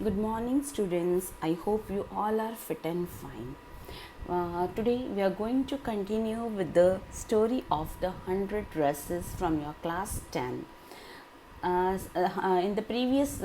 Good morning, students. I hope you all are fit and fine. Today, we are going to continue with the story of the 100 dresses from your class 10. In the previous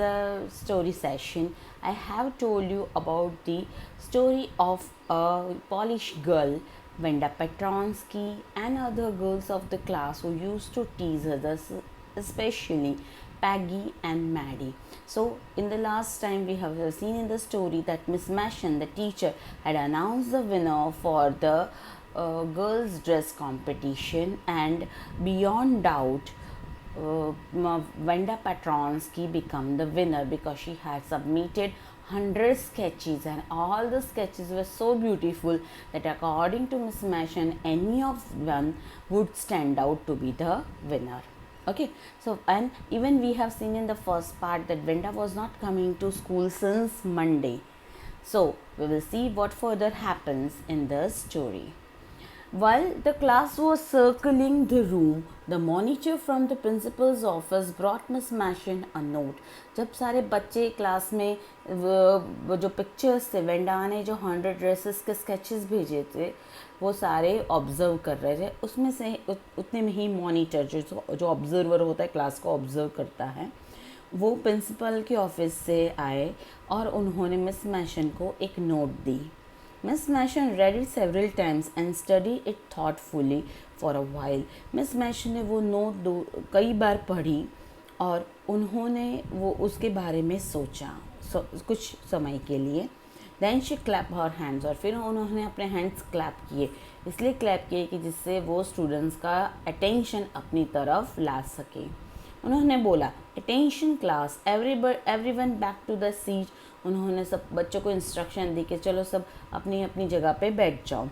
story session, I have told you about the story of a Polish girl, Wenda Petronsky, and other girls of the class who used to tease others, especially Peggy and Maddie. So, in the last time, we have seen in the story that Miss Mashan, the teacher, had announced the winner for the girls' dress competition, and beyond doubt, Wenda Petronsky became the winner because she had submitted 100 sketches, and all the sketches were so beautiful that according to Miss Mashan, any of them would stand out to be the winner. Okay, so and even we have seen in the first part that Wenda was not coming to school since Monday. So we will see what further happens in the story. While the class was circling the room, the monitor from the principal's office brought Miss Mashan a note. जब सारे बच्चे class में वो जो pictures थे, Wanda ने जो 100 dresses के स्केचेस भेजे थे, वो सारे ऑब्जर्व कर रहे थे. उसमें से उतने में ही मॉनिटर जो ऑब्जर्वर होता है, क्लास को ऑब्जर्व करता है, वो प्रिंसिपल के ऑफिस से आए और उन्होंने मिस मैशन को एक note the. Miss Mashan read it several times and studied it thoughtfully for a while. Miss Mashan ने वो नोट कई बार पढ़ी और उन्होंने वो उसके बारे में सोचा कुछ समय के लिए. Then she clapped her hands, और फिर उन्होंने अपने हैंड्स क्लैप किए. इसलिए क्लैप किए कि जिससे वो स्टूडेंट्स का अटेंशन अपनी तरफ ला सके. उन्होंने बोला, attention class, everyone back to the seat. उन्होंने सब बच्चों को इंस्ट्रक्शन दी कि चलो सब अपनी अपनी जगह पे बैठ जाओ.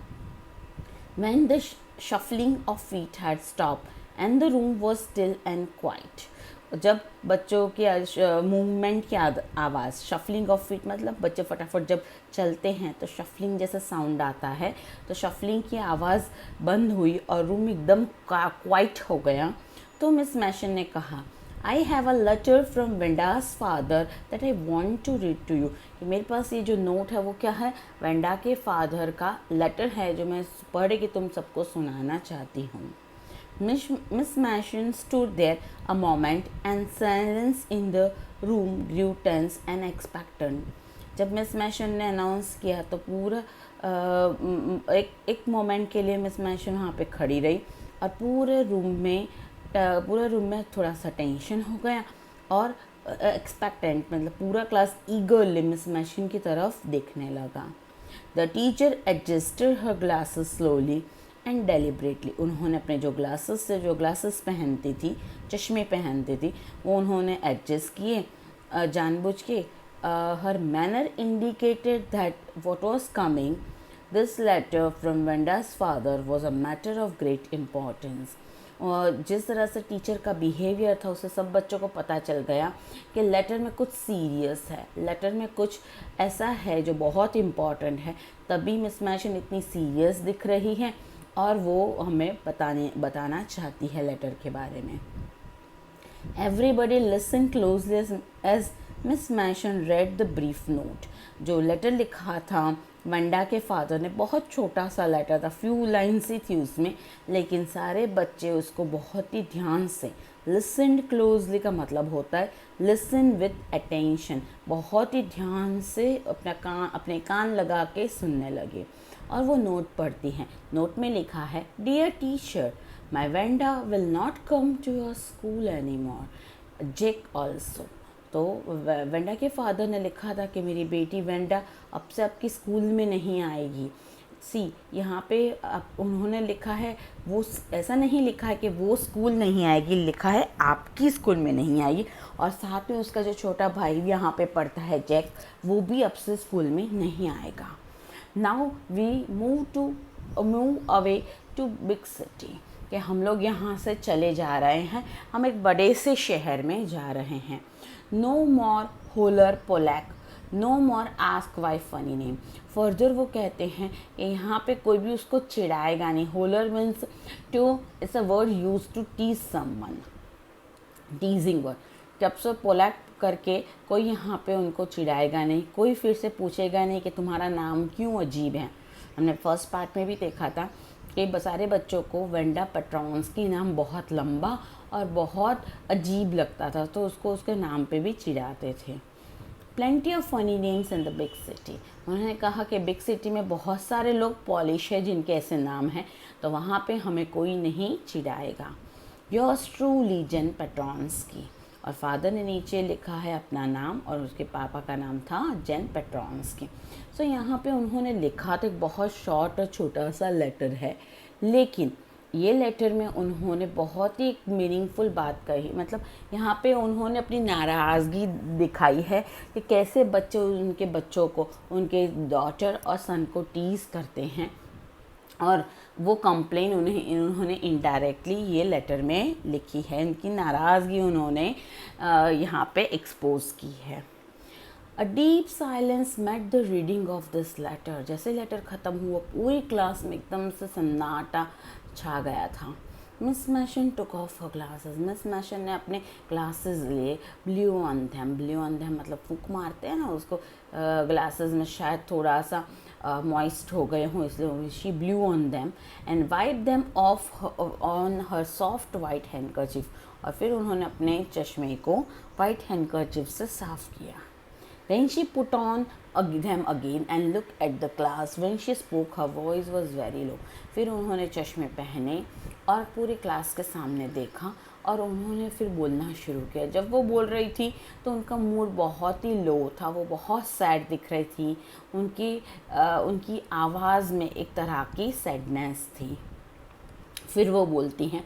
When the shuffling of feet had stopped and the room was still and quiet. जब बच्चों की मूवमेंट की आवाज़, शफलिंग ऑफ फीट मतलब बच्चे फटाफट जब चलते हैं तो शफलिंग जैसा साउंड आता है, तो शफलिंग की आवाज़ बंद हुई और रूम एकदम क्वाइट हो गया. तो मिस मैशन ने कहा, I have a letter from Wanda's father that I want to read to you. कि मेरे पास ये जो नोट है वो क्या है, वेंडा के फादर का लेटर है जो मैं पढ़ के तुम सबको सुनाना चाहती हूँ. Miss Mashan stood there a moment and silence in the room grew tense and expectant. जब मिस मैशन ने अनाउंस किया तो पूरा एक मोमेंट के लिए मिस मैशन वहाँ पे खड़ी रही और पूरे रूम में थोड़ा सा टेंशन हो गया और एक्सपेक्टेंट मतलब पूरा क्लास ईगरली मिस मैशन की तरफ देखने लगा. The teacher adjusted her glasses slowly and deliberately. उन्होंने अपने जो ग्लासेस पहनती थी, चश्मे पहनती थी, वो उन्होंने एडजस्ट किए जानबूझ के. Her manner indicated that what was coming this letter from Wanda's father was a matter of great importance. और जिस तरह से टीचर का बिहेवियर था उससे सब बच्चों को पता चल गया कि लेटर में कुछ सीरियस है, लेटर में कुछ ऐसा है जो बहुत इम्पॉर्टेंट है. तभी मिस मैशन इतनी सीरियस दिख रही है और वो हमें बताना चाहती है लेटर के बारे में. Everybody listen closely as Miss Mason read the brief note. जो लेटर लिखा था वेंडा के फादर ने, बहुत छोटा सा लेटर था, फ्यू लाइन्स ही थी उसमें, लेकिन सारे बच्चे उसको बहुत ही ध्यान से, लिसन क्लोजली का मतलब होता है लिसन विथ अटेंशन, बहुत ही ध्यान से अपने कान लगा के सुनने लगे और वो नोट पढ़ती हैं. नोट में लिखा है, dear teacher, my Wanda will not come to your school any more, Jake also. तो वेंडा के फादर ने लिखा था कि मेरी बेटी वेंडा अब से आपकी स्कूल में नहीं आएगी. सी यहाँ पे उन्होंने लिखा है, वो ऐसा नहीं लिखा है कि वो स्कूल नहीं आएगी, लिखा है आपकी स्कूल में नहीं आएगी. और साथ में उसका जो छोटा भाई यहाँ पे पढ़ता है जैक, वो भी अब से स्कूल में नहीं आएगा. Now we move away to big city. कि हम लोग यहाँ से चले जा रहे हैं, हम एक बड़े से शहर में जा रहे हैं. No more holler Polack, no more ask why funny name. Further वो कहते हैं कि यहाँ पे कोई भी उसको चिढ़ाएगा नहीं. Holler means to, it's a word use to tease someone, teasing word. जब से पोलैक करके कोई यहाँ पे उनको चिढ़ाएगा नहीं, कोई फिर से पूछेगा नहीं कि तुम्हारा नाम क्यों अजीब है। हमने फर्स्ट पार्ट में भी देखा था कि सारे बच्चों को वेंडा पेट्रोंस्की नाम बहुत लंबा और बहुत अजीब लगता था, तो उसको उसके नाम पे भी चिढ़ाते थे। Plenty of funny names in the big city. उन्होंने कहा कि बिग सिटी में बहुत सारे लोग पॉलिश है जिनके ऐसे नाम हैं, तो वहाँ पे हमें कोई नहीं चिढ़ाएगा। योर्स ट्रूली जेन पेट्रोंस्की। और फादर ने नीचे लिखा है अपना नाम और उसके पापा का नाम था जेन पेट्रोंस्की। सो यहाँ पे उन्होंने लिखा तो एक बहुत शॉर्ट और छोटा सा लेटर है, लेकिन ये लेटर में उन्होंने बहुत ही एक मीनिंगफुल बात कही। मतलब यहाँ पे उन्होंने अपनी नाराज़गी दिखाई है कि कैसे बच्चे उनके बच्चों को, उनके डॉटर और सन को टीज़ करते हैं, और वो कंप्लेन उन्होंने इनडायरेक्टली ये लेटर में लिखी है। इनकी नाराज़गी उन्होंने यहाँ पे एक्सपोज की है। A deep silence met the reading of this letter. जैसे लेटर ख़त्म हुआ पूरी क्लास में एकदम से सन्नाटा छा गया था। Miss Mason took off her glasses. Miss Mason ने अपने ग्लासेस लिए। ब्लू ऑन देम मतलब फूंक मारते हैं ना उसको, ग्लासेस में शायद थोड़ा सा मॉइस्ट हो गए हों, इसलिए she blew on them and wipe them off on her soft white handkerchief. और फिर उन्होंने अपने चश्मे को वाइट हैंडकरचिफ से साफ़ किया। Then she put on them again and looked at the class. When she spoke, her voice was very low. फिर उन्होंने चश्मे पहने और पूरे क्लास के सामने देखा और उन्होंने फिर बोलना शुरू किया। जब वो बोल रही थी तो उनका मूड बहुत ही लो था, वो बहुत सैड दिख रही थी। उनकी आवाज़ में एक तरह की सैडनेस थी। फिर वो बोलती हैं,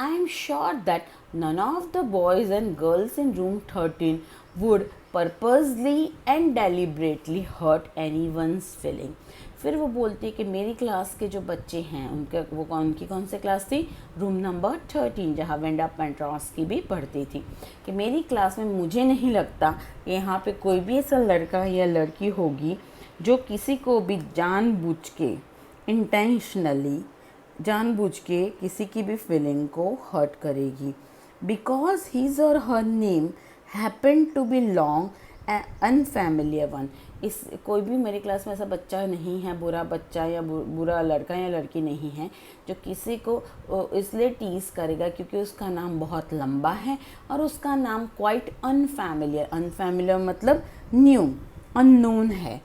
I am sure that none of the boys and girls in room 13 would purposely and deliberately hurt anyone's feeling. फिर वो बोलती है कि मेरी क्लास के जो बच्चे हैं उनकी कौन सी क्लास थी, रूम नंबर 13, जहाँ वेंडा पेट्रोंस्की भी पढ़ती थी, कि मेरी क्लास में मुझे नहीं लगता कि यहाँ पे कोई भी ऐसा लड़का या लड़की होगी जो किसी को भी जानबूझ के इंटेंशनली जानबूझ के किसी की भी फीलिंग को हर्ट करेगी। बिकॉज हीज और her name happen to be long unfamiliar one. इस कोई भी मेरी क्लास में ऐसा बच्चा नहीं है, बुरा बच्चा या बुरा लड़का या लड़की नहीं है जो किसी को इसलिए टीज़ करेगा क्योंकि उसका नाम बहुत लंबा है और उसका नाम क्वाइट अनफैमिलियर मतलब न्यू, अननोन है,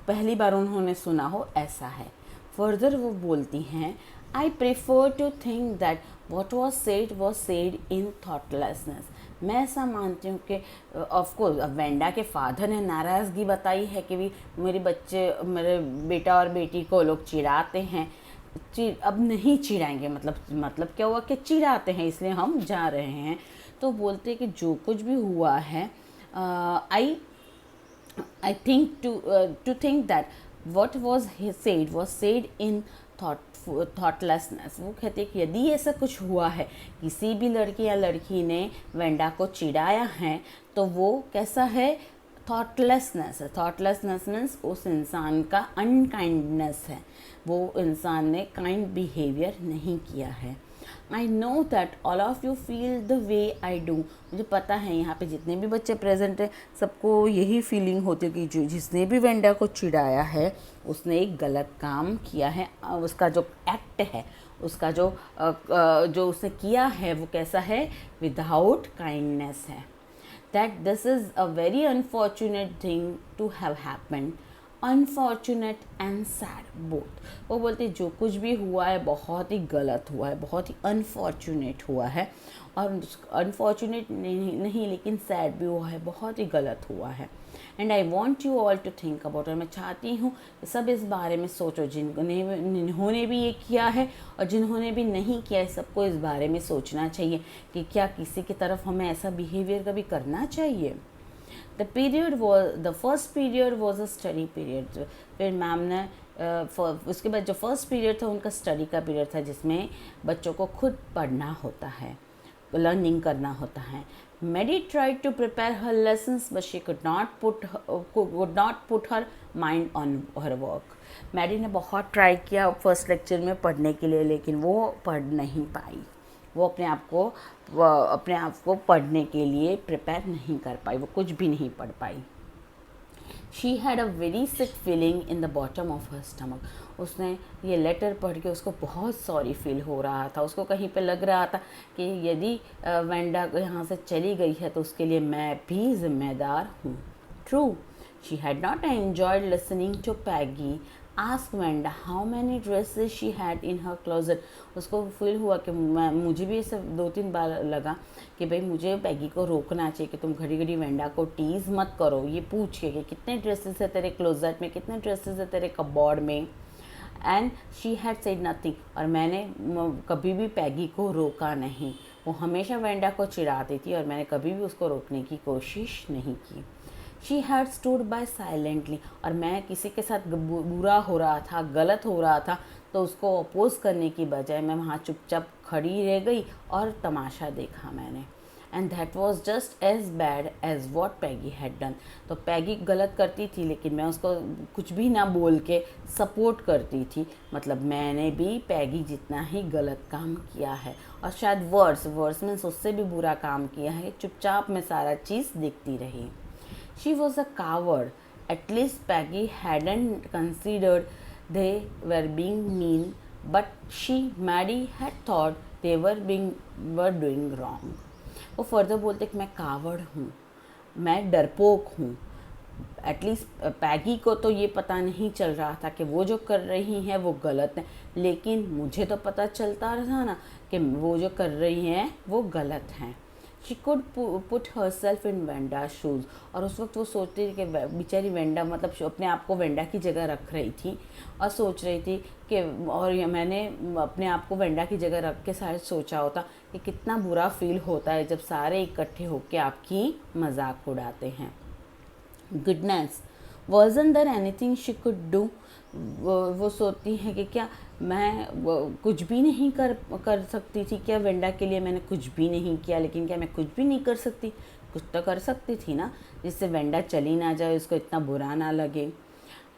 पहली बार उन्होंने सुना हो, ऐसा है। फर्दर वो बोलती हैं, I prefer to think that what was said in thoughtlessness. मैं ऐसा मानती हूँ कि ऑफकोर्स अब वेंडा के फादर ने नाराज़गी बताई है कि भी मेरे बेटा और बेटी को लोग चिढ़ाते हैं, अब नहीं चिढ़ाएंगे, मतलब क्या हुआ कि चिढ़ाते हैं इसलिए हम जा रहे हैं। तो बोलते हैं कि जो कुछ भी हुआ है I think to think that what was said in thoughtlessness. वो कहते हैं कि यदि ऐसा कुछ हुआ है, किसी भी लड़के या लड़की ने वेंडा को चिढ़ाया है, तो वो कैसा है, थॉटलेसनेस है। थॉटलेसनेस मीन्स उस इंसान का अनकाइंडनेस है, वो इंसान ने काइंड बिहेवियर नहीं किया है। I know that all of you feel the way I do. मुझे पता है यहाँ पे जितने भी बच्चे प्रेजेंट हैं सबको यही फीलिंग होती है कि जिसने भी वेंडा को चिढ़ाया है उसने एक गलत काम किया है, उसका जो एक्ट है, उसका जो उसने किया है वो कैसा है, विदाउट काइंडनेस है। That this is a very unfortunate thing to have happened, unfortunate and sad both. वो बोलते जो कुछ भी हुआ है बहुत ही गलत हुआ है, बहुत ही अनफॉर्चुनेट हुआ है, और अनफॉर्चुनेट नहीं लेकिन सैड भी हुआ है, बहुत ही गलत हुआ है। And I want you all to think about. और मैं चाहती हूँ सब इस बारे में सोचो, जिन्होंने भी ये किया है और जिन्होंने भी नहीं किया है, सबको इस बारे में सोचना चाहिए कि क्या किसी की तरफ हमें ऐसा बिहेवियर कभी करना चाहिए। The first period was a study period। फिर मैम ने उसके बाद जो फर्स्ट पीरियड था उनका स्टडी का पीरियड था, जिसमें बच्चों को खुद पढ़ना होता है, लर्निंग करना होता है। Maddie tried to prepare her lessons but she could not put her mind on her work। Maddie ने बहुत ट्राई किया फर्स्ट लेक्चर में पढ़ने के लिए, लेकिन वो पढ़ नहीं पाई, वो अपने आप को पढ़ने के लिए प्रिपेयर नहीं कर पाई, वो कुछ भी नहीं पढ़ पाई। She had a very sick feeling in the bottom of her stomach. उसने ये लेटर पढ़ के उसको बहुत सॉरी फील हो रहा था। उसको कहीं पे लग रहा था कि यदि वेंडा यहाँ से चली गई है तो उसके लिए मैं भी जिम्मेदार हूँ। True, she had not enjoyed listening to Peggy ask Wanda how many dresses she had in her closet. उसको फील हुआ कि मुझे भी ऐसे 2-3 बार लगा कि भाई मुझे पैगी को रोकना चाहिए कि तुम घड़ी घड़ी वेंडा को टीज़ मत करो, ये पूछ के कि कितने ड्रेसेस है तेरे क्लोजेट में, कितने ड्रेसेस है तेरे कबोर्ड में। And she had said nothing, और मैंने कभी भी पैगी को रोका नहीं। वो हमेशा वेंडा को चिढ़ाती थी और मैंने कभी भी उसको रोकने की कोशिश नहीं की। She had stood by silently, और मैं किसी के साथ बुरा हो रहा था, गलत हो रहा था, तो उसको अपोज करने की बजाय मैं वहाँ चुपचाप खड़ी रह गई और तमाशा देखा मैंने। And that was just as bad as what Peggy had done. तो पैगी गलत करती थी लेकिन मैं उसको कुछ भी ना बोल के सपोर्ट करती थी। मतलब मैंने भी पैगी जितना ही गलत काम किया है, और शायद वर्स मीन्स उससे भी बुरा काम किया है। चुपचाप मैं सारा चीज़ देखती रही। She was a coward. At least Peggy hadn't considered they were being mean, but Maddie had thought they were doing wrong. वो फर्दर बोलते कि मैं कावड़ हूँ, मैं डरपोक हूँ। एटलीस्ट पैगी को तो ये पता नहीं चल रहा था कि वो जो कर रही हैं वो गलत है, लेकिन मुझे तो पता चलता रहा ना कि वो जो कर रही हैं वो गलत हैं। She could put her self in Wanda shoes, और उस वक्त वो सोचती थी कि बेचारी वेंडा मतलब अपने आप को वेंडा की जगह रख रही थी और सोच रही थी कि, और मैंने अपने आप को वेंडा की जगह रख के शायद सोचा होता कि कितना बुरा फील होता है जब सारे इकट्ठे होकर आपकी मजाक उड़ाते हैं। Goodness, wasn't there anything she could do? वो सोचती हैं कि क्या मैं कुछ भी नहीं कर सकती थी क्या वेंडा के लिए? मैंने कुछ भी नहीं किया, लेकिन क्या मैं कुछ भी नहीं कर सकती? कुछ तो कर सकती थी ना, जिससे वेंडा चली ना जाए, उसको इतना बुरा ना लगे।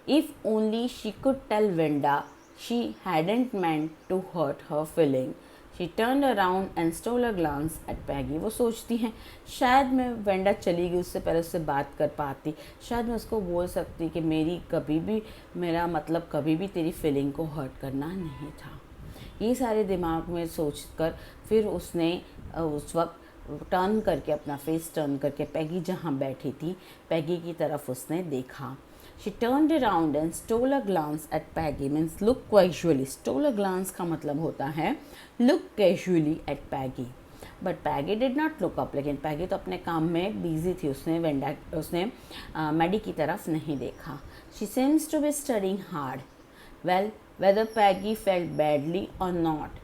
If only she could tell Wanda she hadn't meant to hurt her feeling. She turn around and stole a glance at Peggy. वो सोचती हैं शायद मैं वेंडा चली गई उससे पहले उससे बात कर पाती, शायद मैं उसको बोल सकती कि मेरा मतलब कभी भी तेरी फीलिंग को हर्ट करना नहीं था। ये सारे दिमाग में सोचकर फिर उसने उस वक्त टर्न करके अपना फेस टर्न करके पैगी जहाँ बैठी थी पैगी की तरफ उसने देखा। She turned around and stole a glance at Peggy, means look casually. Stole a glance का मतलब होता है look casually at Peggy. But Peggy did not look up. लेकिन Peggy तो अपने काम में बिजी थी, उसने मैडी की तरफ नहीं देखा। She seems to be studying hard. Well, whether Peggy felt badly or not,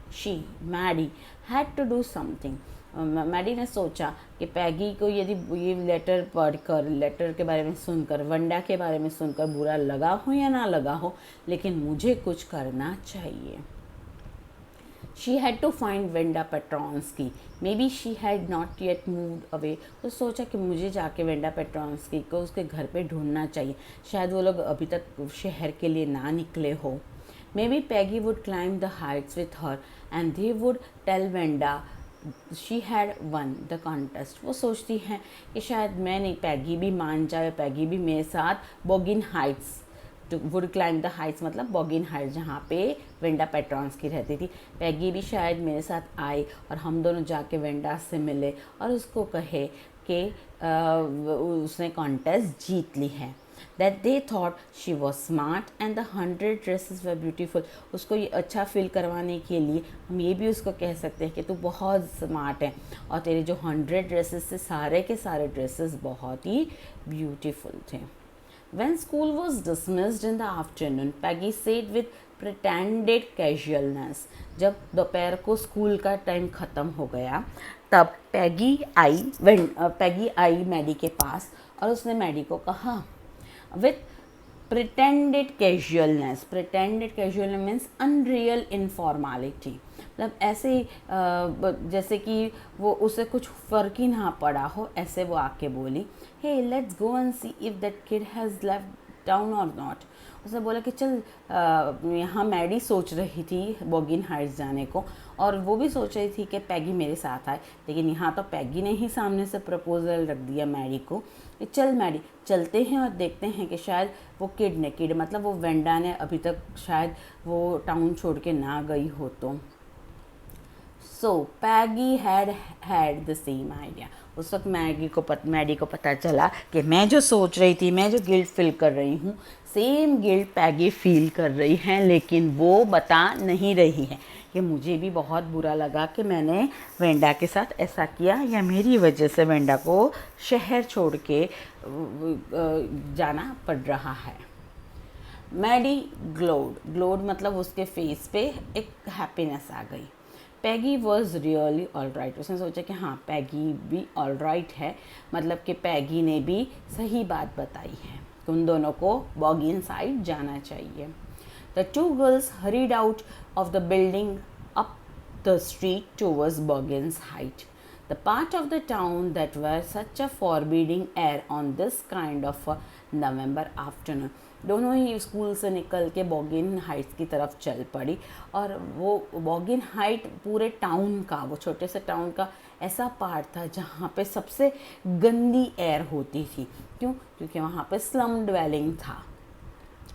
Maddie, had to do something. Maddie ने सोचा कि पैगी को यदि ये लेटर पढ़कर, लेटर के बारे में सुनकर, वेंडा के बारे में सुनकर बुरा लगा हो या ना लगा हो, लेकिन मुझे कुछ करना चाहिए। She had to find Wanda Petronski, maybe she had not yet moved away. तो सोचा कि मुझे जाके वेंडा पेट्रॉन्स्की को उसके घर पे ढूंढना चाहिए, शायद वो लोग अभी तक शहर के लिए ना निकले हो। Maybe Peggy would climb the heights with her and they would tell Wanda she had won the contest. वो सोचती हैं कि शायद मैं नहीं, पैगी भी मान जाए, पैगी भी मेरे साथ Boggins Heights, would climb the heights मतलब बोगिन हाइट्स जहाँ पे वेंडा पेट्रॉन्स्की रहती थी, पैगी भी शायद मेरे साथ आए और हम दोनों जाके वेंडा से मिले और उसको कहे कि उसने कॉन्टेस्ट जीत ली है। That they thought she was smart and the 100 dresses were beautiful. उसको ये अच्छा फील करवाने के लिए हम ये भी उसको कह सकते हैं कि तू बहुत स्मार्ट है और तेरे जो 100 ड्रेसेस से सारे के सारे ड्रेसेस बहुत ही ब्यूटीफुल थे। When school was dismissed in the afternoon, Peggy said with pretended casualness. जब दोपहर को स्कूल का टाइम ख़त्म हो गया तब पैगी आई मैडी के पास और उसने मैडी को कहा with pretended casualness means unreal informality, मतलब ऐसे जैसे कि वो उसे कुछ फ़र्क ही ना पड़ा हो, ऐसे वो आके बोली, hey let's go and see if that kid has left down और नॉट। उसने बोला कि चल, यहाँ मैडी सोच रही थी बॉगिन हाइट्स जाने को, और वो भी सोच रही थी कि पैगी मेरे साथ आए, लेकिन यहाँ तो पैगी ने ही सामने से प्रपोजल रख दिया मैडी को कि चल मैडी चलते हैं और देखते हैं कि शायद वो किड मतलब वो वेंडा ने अभी तक शायद वो टाउन छोड़ के ना गई हो। तो सो पैगी हैड द सेम आइडिया। उस वक्त मैडी को पता चला कि मैं जो सोच रही थी, मैं जो गिल्ट फील कर रही हूँ, सेम गिल्ट पैगी फील कर रही हैं, लेकिन वो बता नहीं रही है कि मुझे भी बहुत बुरा लगा कि मैंने वेंडा के साथ ऐसा किया, या मेरी वजह से वेंडा को शहर छोड़ के जाना पड़ रहा है। मैडी ग्लोड मतलब उसके फेस पे एक हैप्पीनेस आ गई। पैगी वॉज रियली ऑल राइट। उसने सोचा कि हाँ पैगी भी ऑल राइट है, मतलब कि पैगी ने भी सही बात बताई है, उन दोनों को बॉगिन साइड जाना चाहिए। The two girls hurried out of the building up the street towards Boggins height, the part of the town that was such a forbidding air on this kind of a November afternoon। दोनों ही school से निकल के बॉगिन Heights की तरफ चल पड़ी, और वो बॉगिन हाइट पूरे टाउन का, वो छोटे से टाउन का ऐसा पार्ट था जहाँ पे सबसे गंदी एयर होती थी। क्यों? क्योंकि वहाँ पे स्लम ड्वेलिंग था।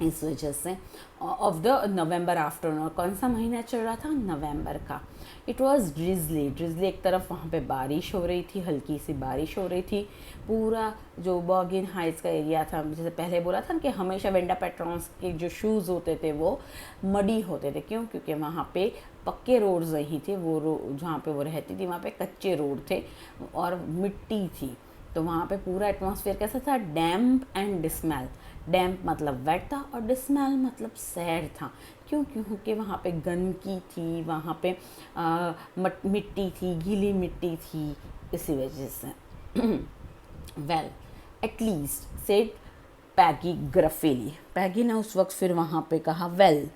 इस वजह से ऑफ द नवंबर आफ्टरनून, कौन सा महीना चल रहा था? नवंबर का। इट वॉज ड्रिजली, एक तरफ वहाँ पे बारिश हो रही थी, हल्की सी बारिश हो रही थी। पूरा जो बॉगिन हाइट्स का एरिया था, जैसे पहले बोला था कि हमेशा वेंडा पेट्रॉन्स के जो शूज़ होते थे वो मडी होते थे। क्यों? क्योंकि वहाँ पे पक्के रोड्स नहीं थे, वो जहाँ पे वो रहती थी वहाँ पे कच्चे रोड थे और मिट्टी थी। तो वहाँ पे पूरा एटमॉस्फेयर कैसा था? डैम्प एंड डिस्मेल। डैम्प मतलब वेट था और डिस्मेल मतलब सैड था। क्यों? क्योंकि वहाँ पे गंदगी थी, वहाँ पे मिट्टी थी, गीली मिट्टी थी, इसी वजह से। वेल एटलीस्ट सेड पैगी ग्रफेली। पैगी ने उस वक्त फिर वहाँ पे कहा वेल,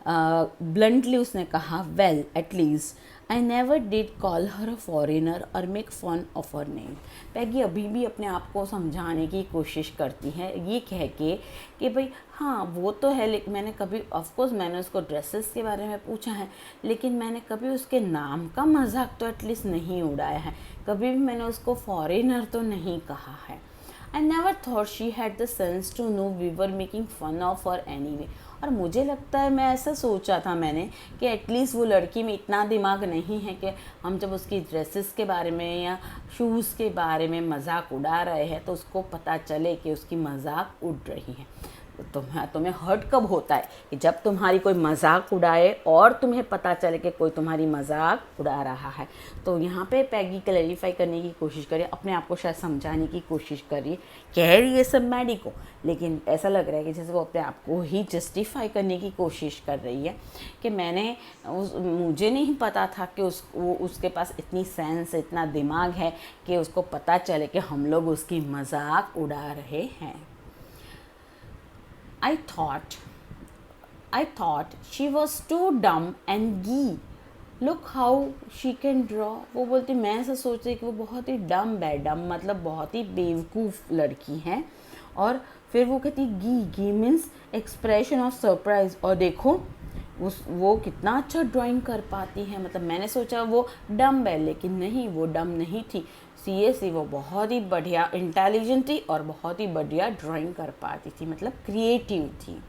ब्लंटली उसने कहा well at least I never did call her a foreigner और make fun of her name. Peggy अभी भी अपने आप को समझाने की कोशिश करती है ये कह के कि भाई हाँ वो तो है, लेकिन मैंने कभी, ऑफकोर्स मैंने उसको ड्रेसेस के बारे में पूछा है, लेकिन मैंने कभी उसके नाम का मजाक तो एटलीस्ट नहीं उड़ाया है, कभी भी मैंने उसको फॉरेनर तो नहीं कहा है। I never thought she had the sense to know we were making fun of her anyway। और मुझे लगता है, मैं ऐसा सोचा था मैंने कि एटलीस्ट वो लड़की में इतना दिमाग नहीं है कि हम जब उसकी ड्रेसेस के बारे में या शूज़ के बारे में मजाक उड़ा रहे हैं तो उसको पता चले कि उसकी मजाक उड़ रही है। तुम्हें हर्ट कब होता है? कि जब तुम्हारी कोई मजाक उड़ाए और तुम्हें पता चले कि कोई तुम्हारी मजाक उड़ा रहा है। तो यहाँ पे पैगी क्लैरिफाई करने की कोशिश करिए, अपने आप को शायद समझाने की कोशिश करिए, कह रही है सब मैडी को, लेकिन ऐसा लग रहा है कि जैसे वो अपने आप को ही जस्टिफाई करने की कोशिश कर रही है कि मुझे नहीं पता था कि उसके पास इतनी सेंस, इतना दिमाग है कि उसको पता चले कि हम लोग उसकी मजाक उड़ा रहे हैं। I thought she was too dumb and gee, look how she can draw। वो बोलती, मैं ऐसा सोच रही कि वो बहुत ही डम मतलब बहुत ही बेवकूफ़ लड़की है। और फिर वो कहती गी मीन्स एक्सप्रेशन ऑफ सरप्राइज, और देखो वो कितना अच्छा ड्राइंग कर पाती है। मतलब मैंने सोचा वो डम है, लेकिन नहीं, वो डम नहीं थी। सीरियसली वो बहुत ही बढ़िया इंटेलिजेंट थी और बहुत ही बढ़िया ड्राइंग कर पाती थी, मतलब क्रिएटिव थी।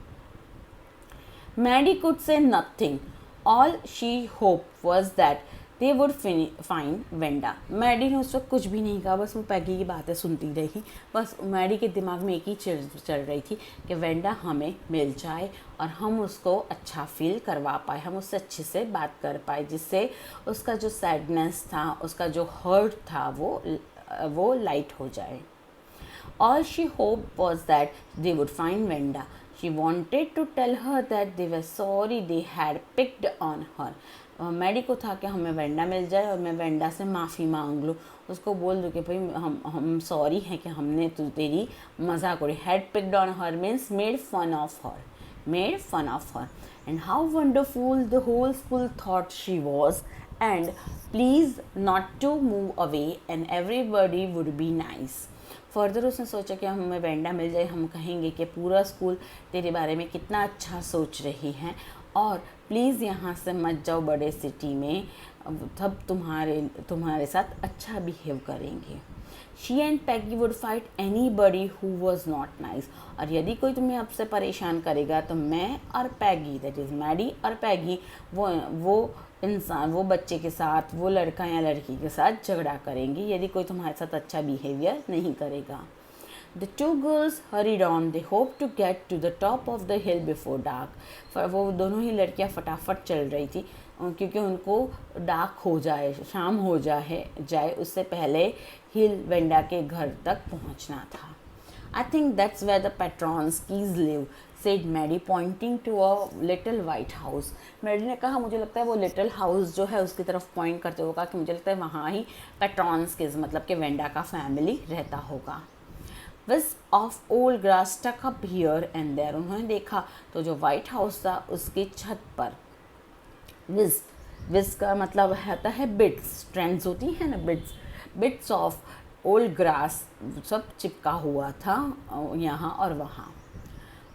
Maddie could say nothing, all she hope was that they would find Wanda. Maddie ने उस वक्त कुछ भी नहीं कहा, बस वो पैगी की बातें सुनती रही। बस मैडी के दिमाग में एक ही चीज़ चल रही थी कि वेंडा हमें मिल जाए और हम उसको अच्छा फील करवा पाए, हम उससे अच्छे से बात कर पाए, जिससे उसका जो सैडनेस था, उसका जो हर्ट था, वो लाइट हो जाए। All she hoped was that they would find Venda। She wanted to tell her that they were sorry they had picked on her। Maddie को था कि हमें वेंडा मिल जाए और मैं वेंडा से माफ़ी मांग लूँ, उसको बोल दूँ कि भाई हम सॉरी हैं कि हमने तेरी मजाक उड़ी। Had picked on her means made fun of her and how wonderful the whole school thought she was and please not to move away and everybody would be nice. Further उसने सोचा कि हमें वेंडा मिल जाए, हम कहेंगे कि पूरा school तेरे बारे में कितना अच्छा सोच रही है और प्लीज़ यहाँ से मत जाओ बड़े सिटी में, तब तुम्हारे साथ अच्छा बिहेव करेंगे। She and Peggy would fight any buddy who was not nice. और यदि कोई तुम्हें आपसे परेशान करेगा तो मैं और पैगी, दैट इज़ मैडी और पैगी, वो इंसान, वो बच्चे के साथ, वो लड़का या लड़की के साथ झगड़ा करेंगी यदि कोई तुम्हारे साथ अच्छा बिहेवियर नहीं करेगा। The two girls hurried on. They hoped to get to the top of the hill before dark. वो दोनों ही लड़कियां फटाफट चल रही थी क्योंकि उनको डार्क हो जाए, शाम हो जाए उससे पहले हिल वेंडा के घर तक पहुंचना था। I think that's where the Petronskis live, said Maddie, pointing to a little white house. Maddie ने कहा मुझे लगता है वो लिटिल हाउस जो है उसकी तरफ पॉइंट करते हुए कहा कि मुझे लगता है वहाँ ही पेट्रॉन्स्किस मतलब कि वेंडा का फैमिली रहता होगा। Wisp of old grass stuck up here and there. उन्होंने देखा तो जो वाइट हाउस था उसकी छत पर विस्प का मतलब होता है बिट्स, ट्रेंड्स होती है ना, बिट्स ऑफ ओल्ड ग्रास सब चिपका हुआ था यहाँ और वहाँ।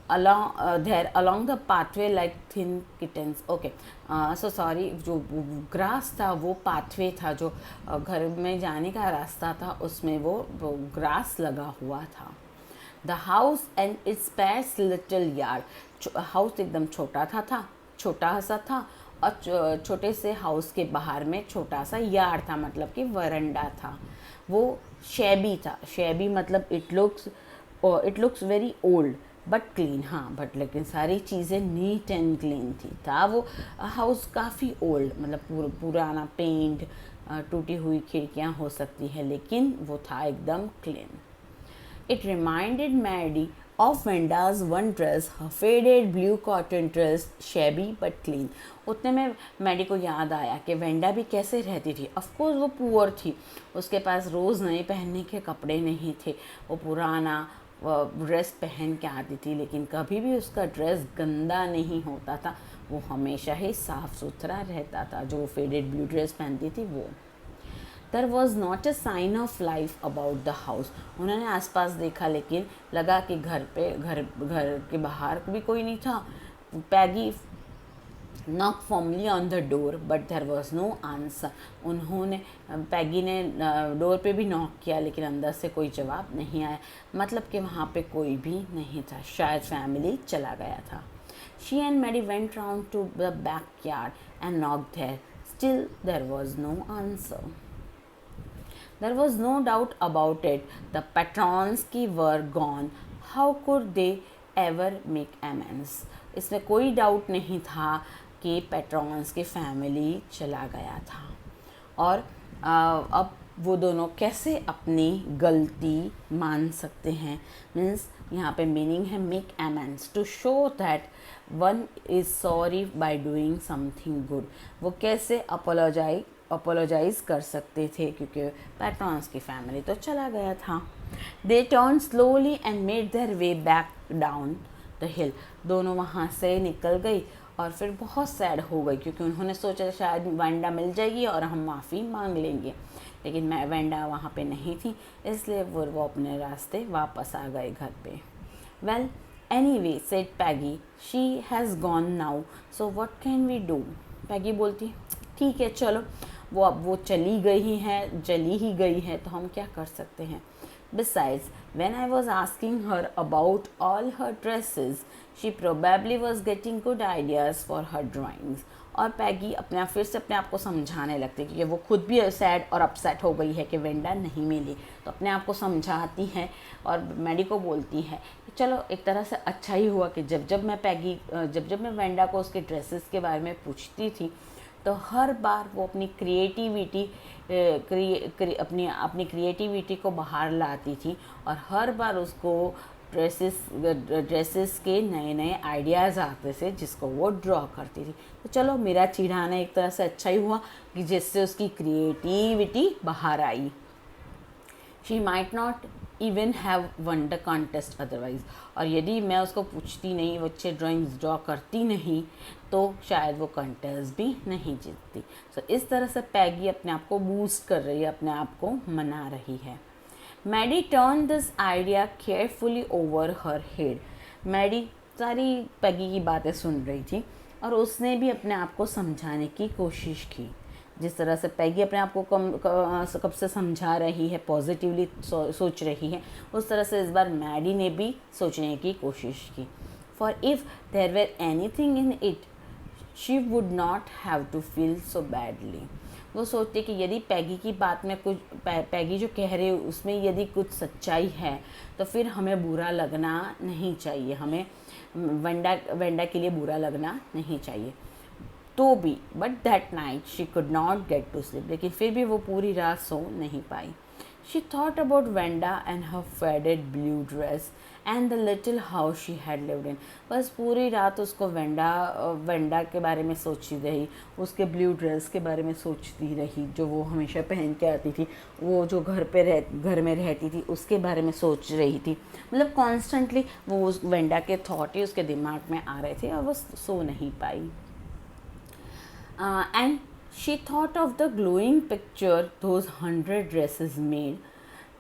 along the pathway like thin kittens. Okay, so sorry, जो ग्रास था वो पाथवे था, जो घर में जाने का रास्ता था उसमें वो ग्रास लगा हुआ था। The house and its space little yard. House एकदम छोटा सा था और छोटे से हाउस के बाहर में छोटा सा यार्ड था, मतलब कि वरंडा था। वो शेबी मतलब it looks very old but clean. हाँ, बट लेकिन सारी चीज़ें नीट एंड क्लीन थी। था वो हाउस काफ़ी ओल्ड, मतलब पुराना पेंट, टूटी हुई खिड़कियाँ हो सकती हैं, लेकिन वो था एकदम clean. It reminded Maddie of Wanda's one dress, her faded blue cotton dress, shabby but clean. उतने में मैडी को याद आया कि वेंडा भी कैसे रहती थी। ऑफकोर्स वो पुअर थी, उसके पास रोज़ नए पहनने के कपड़े नहीं थे, वो पुराना ड्रेस पहन के आती थी, लेकिन कभी भी उसका ड्रेस गंदा नहीं होता था, वो हमेशा ही साफ़ सुथरा रहता था। जो फेडेड ब्लू ड्रेस पहनती थी वो। There was not a sign of life about the house. उन्होंने आसपास देखा लेकिन लगा कि घर के बाहर भी कोई नहीं था। पैगी knocked firmly on the door but there was no answer. पैगी ने डोर पे भी नॉक किया लेकिन अंदर से कोई जवाब नहीं आया, मतलब कि वहाँ पे कोई भी नहीं था, शायद फैमिली चला गया था। She and Maddie went round to the backyard and knocked there. Still there was no answer. There was no doubt about it. The Petronski were gone. How could they ever make amends? इसमें कोई doubt नहीं था कि पेट्रॉन्स की family चला गया था और अब वो दोनों कैसे अपनी गलती मान सकते हैं। मीन्स यहाँ पे मीनिंग है make amends, to show that one is sorry by doing something good. वो कैसे अपोलोजाइज कर सकते थे क्योंकि पेट्रॉन्स की फैमिली तो चला गया था। They turn slowly and made their way back down the हिल। दोनों वहाँ से निकल गई और फिर बहुत सैड हो गई क्योंकि उन्होंने सोचा शायद वेंडा मिल जाएगी और हम माफ़ी मांग लेंगे, लेकिन वेंडा वहाँ पे नहीं थी, इसलिए वो अपने रास्ते वापस आ गए घर पे। Well anyway said Peggy, she has gone now so what can we do. Peggy बोलती ठीक है चलो, अब वो चली ही गई है तो हम क्या कर सकते हैं। Besides, when I was asking her about all her dresses, she probably was getting good ideas for her drawings. और पैगी फिर से अपने आप को समझाने लगती क्योंकि वो खुद भी सैड और अपसेट हो गई है कि वेंडा नहीं मिली, तो अपने आप को समझाती है और मैडी को बोलती है कि चलो एक तरह से अच्छा ही हुआ कि जब मैं वेंडा को उसके ड्रेसेस के बारे में पूछती थी तो हर बार वो अपनी क्रिएटिविटी को बाहर लाती थी और हर बार उसको ड्रेसेस के नए आइडियाज़ आते थे जिसको वो ड्रॉ करती थी। तो चलो मेरा चिढ़ाना एक तरह से अच्छा ही हुआ कि जिससे उसकी क्रिएटिविटी बाहर आई। She might not even have won the contest otherwise. और यदि मैं उसको पूछती नहीं, वो अच्छे ड्राइंग्स ड्रॉ करती नहीं, तो शायद वो कॉन्टेस्ट भी नहीं जीतती। सो इस तरह से पैगी अपने आप को बूस्ट कर रही है, अपने आप को मना रही है। Maddie turn this idea carefully over her head. Maddie सारी पैगी की बातें सुन रही थी और उसने भी अपने आप को समझाने की कोशिश की। जिस तरह से पैगी अपने आप को कब से समझा रही है, पॉजिटिवली सोच रही है, उस तरह से इस बार मैडी ने भी सोचने की कोशिश की। For if there were anything in it she would not have to feel so badly. वो सोचते कि यदि पैगी की बात में कुछ, पैगी जो कह रही है उसमें यदि कुछ सच्चाई है तो फिर हमें बुरा लगना नहीं चाहिए, हमें वेंडा के लिए बुरा लगना नहीं चाहिए। तो भी but that night she could not get to sleep, लेकिन फिर भी वो पूरी रात सो नहीं पाई। She thought about Wanda and her faded blue dress and the little house she had lived in. बस पूरी रात उसको वेंडा के बारे में सोचती रही, उसके ब्लू ड्रेस के बारे में सोचती रही जो वो हमेशा पहन के आती थी, वो जो घर में रहती थी उसके बारे में सोच रही थी। मतलब कॉन्स्टेंटली वो उस वेंडा के थॉट ही उसके दिमाग में आ रहे थे और वो सो नहीं पाई। And she thought of the glowing picture those 100 dresses made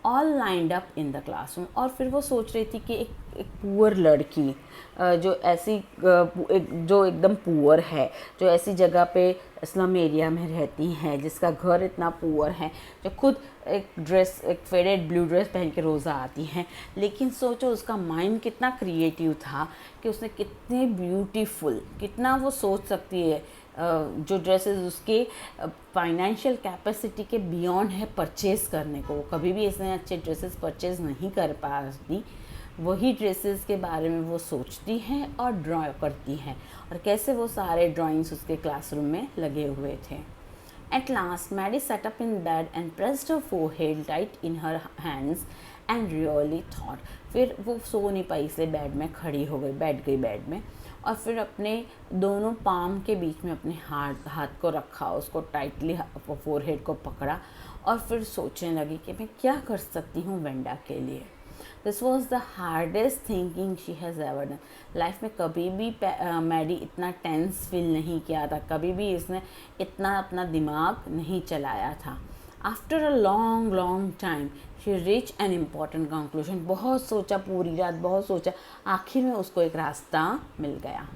all lined up in the classroom। और फिर वो सोच रही थी कि एक पुअर लड़की जो ऐसी जो एकदम पुअर है, जो ऐसी जगह पे स्लम एरिया में रहती है, जिसका घर इतना पुअर है, जो खुद एक फेडेड ब्लू ड्रेस पहन के रोज़ा आती है, लेकिन सोचो उसका माइंड कितना क्रिएटिव था कि उसने कितने ब्यूटीफुल, कितना वो सोच सकती है। जो ड्रेसेस उसके फाइनेंशियल कैपेसिटी के बियॉन्ड है परचेज़ करने को, कभी भी इसने अच्छे ड्रेसेस परचेज़ नहीं कर पाती, वही ड्रेसेस के बारे में वो सोचती है और ड्रॉ करती है। और कैसे वो सारे ड्राइंग्स उसके क्लासरूम में लगे हुए थे। At last, Maddie sat up in bed and pressed her forehead tight in her hands and really thought। फिर वो सो नहीं पाई इसलिए बेड में खड़ी हो गई, बैठ गई बेड में और फिर अपने दोनों पाम के बीच में अपने हाथ को रखा, उसको टाइटली फोरहेड को पकड़ा और फिर सोचने लगी कि मैं क्या कर सकती हूँ वेंडा के लिए। This was the hardest thinking she has ever done. Life में कभी भी मैडी इतना टेंस फील नहीं किया था, कभी भी इसने इतना अपना दिमाग नहीं चलाया था। After a long time she reach an important conclusion. बहुत सोचा, पूरी रात बहुत सोचा, आखिर में उसको एक रास्ता मिल गया।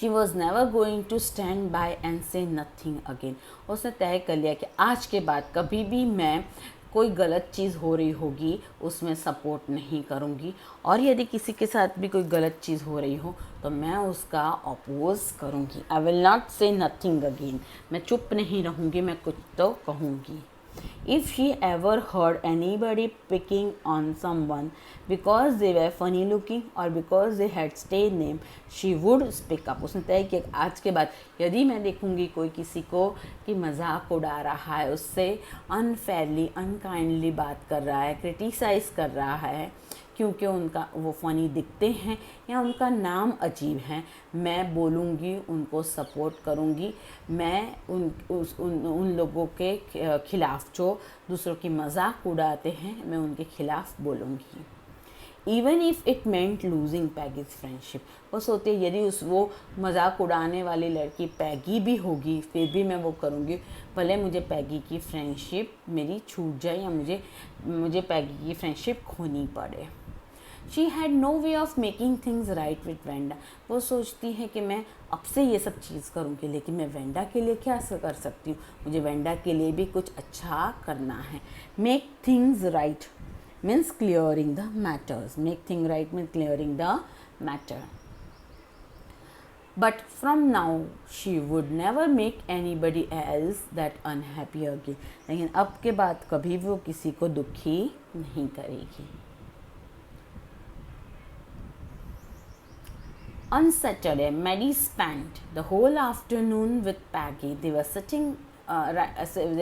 She was never going to stand by and say nothing again. उसने तय कर लिया कि आज के बाद कभी भी मैं कोई गलत चीज़ हो रही होगी उसमें सपोर्ट नहीं करूँगी, और यदि किसी के साथ भी कोई गलत चीज़ हो रही हो तो मैं उसका अपोज करूँगी। आई विल नॉट से नथिंग अगेन। मैं चुप नहीं रहूँगी, मैं कुछ तो कहूँगी। If she ever heard anybody picking on someone because they were funny looking or because they had stage name, she would speak up। उसने तय किया आज के बाद यदि मैं देखूंगी कोई किसी को कि मजाक उड़ा रहा है, उससे अनफेयरली अनकाइंडली बात कर रहा है, क्रिटिसाइज़ कर रहा है क्योंकि उनका वो फ़नी दिखते हैं या उनका नाम अजीब है, मैं बोलूँगी, उनको सपोर्ट करूँगी। मैं उन लोगों के खिलाफ़ जो दूसरों की मजाक उड़ाते हैं, मैं उनके खिलाफ़ बोलूँगी। Even if it meant losing Peggy's friendship. वो सोचते यदि वो मजाक उड़ाने वाली लड़की पैगी भी होगी फिर भी मैं वो करूँगी, भले मुझे पैगी की फ्रेंडशिप मेरी छूट जाए या मुझे पैगी की फ्रेंडशिप खोनी पड़े। She had no way of making things right with Wanda. वो सोचती है कि मैं अब से ये सब चीज़ करूँगी, लेकिन मैं वेंडा के लिए क्या कर सकती हूँ, मुझे वेंडा के लिए भी कुछ अच्छा करना है। Make things right means clearing the matters. Make thing right means clearing the matter. But from now she would never make anybody else that unhappy again। लेकिन अब के बाद कभी वो किसी को दुखी नहीं करेगी। On Saturday, Maddie spent the whole afternoon with Peggy. They